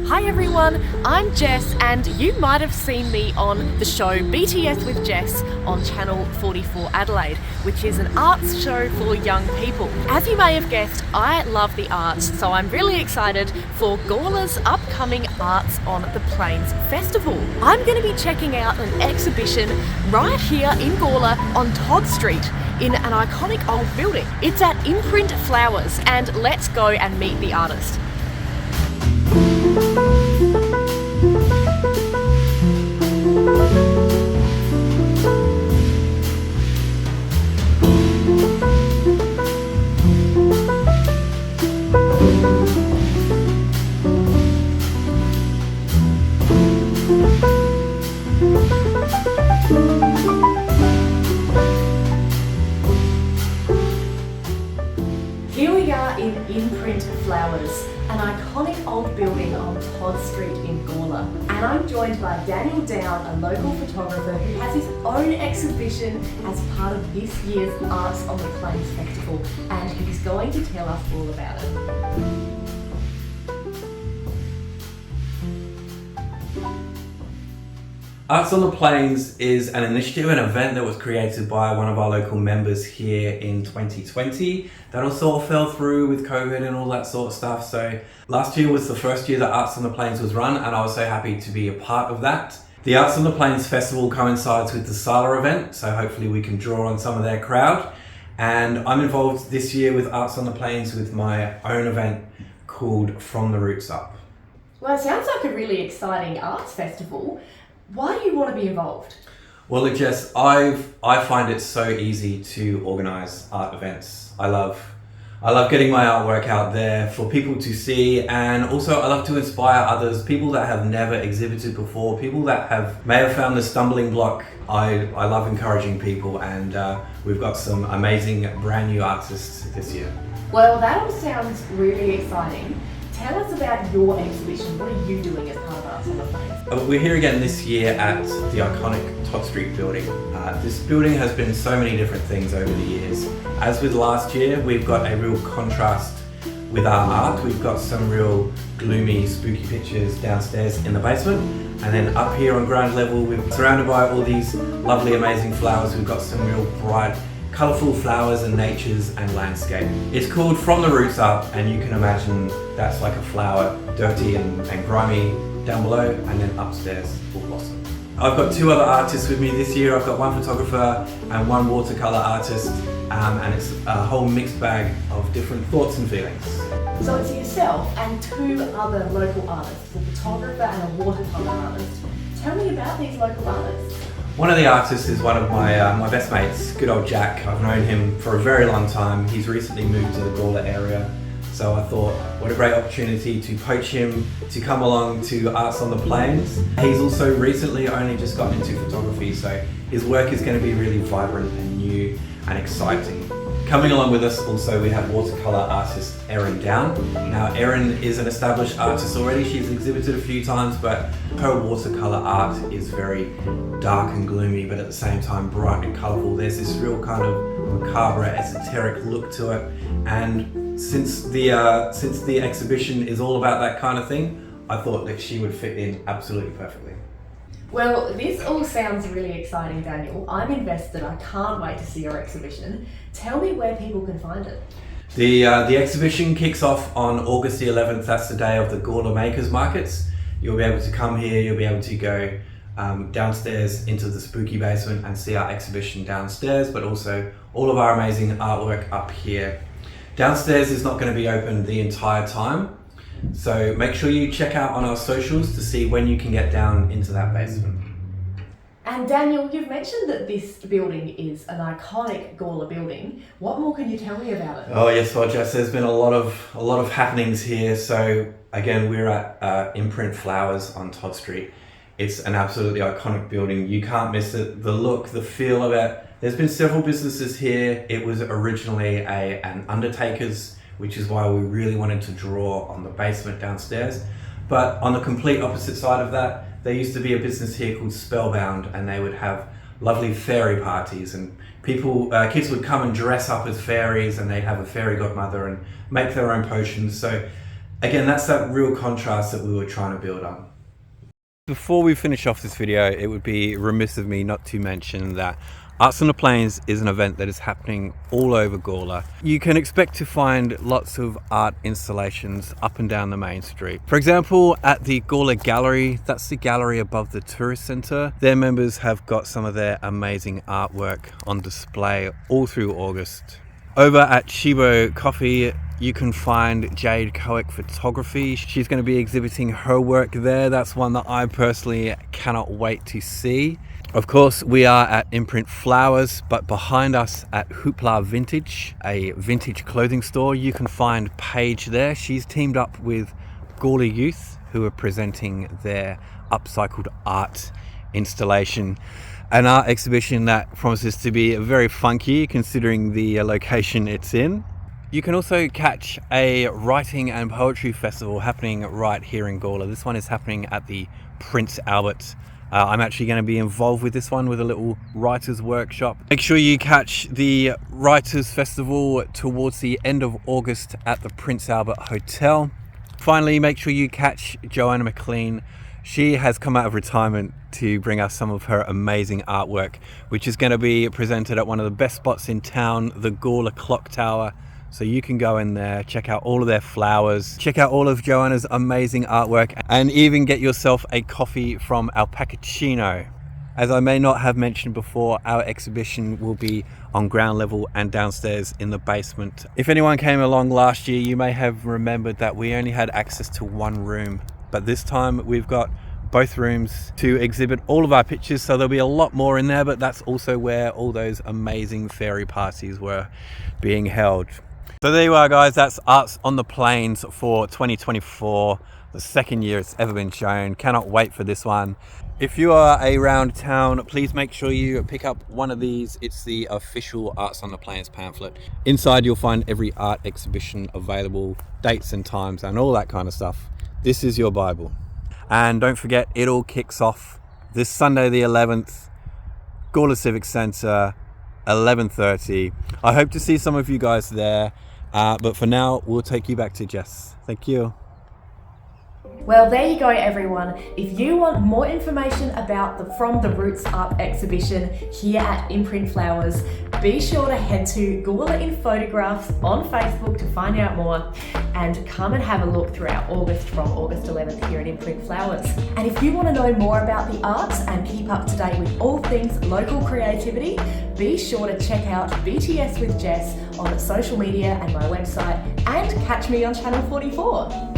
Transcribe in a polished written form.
Hi everyone, I'm Jess and you might have seen me on the show BTS with Jess on Channel 44 Adelaide, which is an arts show for young people. As you may have guessed, I love the arts, so I'm really excited for Gawler's upcoming Arts on the Plains Festival. I'm going to be checking out an exhibition right here in Gawler on Todd Street in an iconic old building. It's at Imprint Flowers, and let's go and meet the artist. Here we are in Imprint Flowers, an iconic old building on Todd Street in Gawler. And I'm joined by Daniel Down, a local photographer who has his own exhibition as part of this year's Arts on the Plains Festival, and he's going to tell us all about it. Arts on the Plains is an initiative, an event that was created by one of our local members here in 2020. That all sort of fell through with COVID and all that sort of stuff. So last year was the first year that Arts on the Plains was run, and I was so happy to be a part of that. The Arts on the Plains Festival coincides with the Sala event, so hopefully we can draw on some of their crowd. And I'm involved this year with Arts on the Plains with my own event called From the Roots Up. Well, it sounds like a really exciting arts festival. Why do you want to be involved? Well, look, Jess, I find it so easy to organise art events. I love getting my artwork out there for people to see, and also I love to inspire others, people that have never exhibited before, people that may have found the stumbling block. I love encouraging people, and we've got some amazing brand new artists this year. Well, that all sounds really exciting. Tell us about your exhibition. What are you doing as part of Arts on the Plains? We're here again this year at the iconic Todd Street building. This building has been so many different things over the years. As with last year, we've got a real contrast with our art. We've got some real gloomy, spooky pictures downstairs in the basement. And then up here on ground level, we're surrounded by all these lovely, amazing flowers. We've got some real bright, colourful flowers and natures and landscape. It's called From the Roots Up, and you can imagine that's like a flower, dirty and grimy down below, and then upstairs will blossom. I've got two other artists with me this year. I've got one photographer and one watercolour artist, and it's a whole mixed bag of different thoughts and feelings. So it's yourself and two other local artists, a photographer and a watercolour artist. Tell me about these local artists. One of the artists is one of my best mates, good old Jack. I've known him for a very long time. He's recently moved to the Gawler area, so I thought what a great opportunity to poach him to come along to Arts on the Plains. He's also recently only just gotten into photography, so his work is going to be really vibrant and new and exciting. Coming along with us also we have watercolour artist Erin Down. Now Erin is an established artist already. She's exhibited a few times, but her watercolour art is very dark and gloomy, but at the same time bright and colourful. There's this real kind of macabre, esoteric look to it, and since the exhibition is all about that kind of thing, I thought that she would fit in absolutely perfectly. Well, this all sounds really exciting, Daniel. I'm invested. I can't wait to see your exhibition. Tell me where people can find it. The exhibition kicks off on August the 11th. That's the day of the Gawler Makers Markets. You'll be able to come here. You'll be able to go downstairs into the spooky basement and see our exhibition downstairs, but also all of our amazing artwork up here. Downstairs is not going to be open the entire time, so make sure you check out on our socials to see when you can get down into that basement. And Daniel, you've mentioned that this building is an iconic Gawler building. What more can you tell me about it? Oh yes, well Jess, there's been a lot of happenings here. So again, we're at Imprint Flowers on Todd Street. It's an absolutely iconic building. You can't miss it. The look, the feel of it. There's been several businesses here. It was originally an undertaker's, which is why we really wanted to draw on the basement downstairs. But on the complete opposite side of that, there used to be a business here called Spellbound, and they would have lovely fairy parties, and kids would come and dress up as fairies, and they'd have a fairy godmother and make their own potions. So again, that's that real contrast that we were trying to build on. Before we finish off this video, it would be remiss of me not to mention that Arts on the Plains is an event that is happening all over Gawler. You can expect to find lots of art installations up and down the main street. For example, at the Gawler Gallery, that's the gallery above the tourist centre, their members have got some of their amazing artwork on display all through August. Over at Shibo Coffee, you can find Jade Coic Photography. She's going to be exhibiting her work there. That's one that I personally cannot wait to see. Of course, we are at Imprint Flowers, but behind us at Hoopla Vintage, a vintage clothing store, you can find Paige there. She's teamed up with Gawler Youth, who are presenting their upcycled art installation. An art exhibition that promises to be very funky considering the location it's in. You can also catch a writing and poetry festival happening right here in Gawler. This one is happening at the Prince Albert. I'm actually going to be involved with this one with a little writers workshop. Make sure you catch the Writers Festival towards the end of August at the Prince Albert Hotel. Finally, make sure you catch Joanna McLean. She has come out of retirement to bring us some of her amazing artwork, which is going to be presented at one of the best spots in town, the Gawler Clock Tower. So you can go in there, check out all of their flowers, check out all of Joanna's amazing artwork, and even get yourself a coffee from Alpacachino. As I may not have mentioned before, our exhibition will be on ground level and downstairs in the basement. If anyone came along last year, you may have remembered that we only had access to one room, but this time we've got both rooms to exhibit all of our pictures, so there'll be a lot more in there, but that's also where all those amazing fairy parties were being held. So there you are, guys, that's Arts on the Plains for 2024, the second year it's ever been shown. Cannot wait for this one. If you are around town, please make sure you pick up one of these. It's the official Arts on the Plains pamphlet. Inside you'll find every art exhibition available, dates and times and all that kind of stuff. This is your Bible. And don't forget, it all kicks off this Sunday the 11th, Gawler Civic Centre, 11:30. I hope to see some of you guys there, but for now we'll take you back to Jess. Thank you. Well, there you go, everyone. If you want more information about the From the Roots Art exhibition here at Imprint Flowers, be sure to head to Gawler in Photographs on Facebook to find out more, and come and have a look throughout August from August 11th here at Imprint Flowers. And if you want to know more about the arts and keep up to date with all things local creativity, be sure to check out BTS with Jess on social media and my website, and catch me on Channel 44.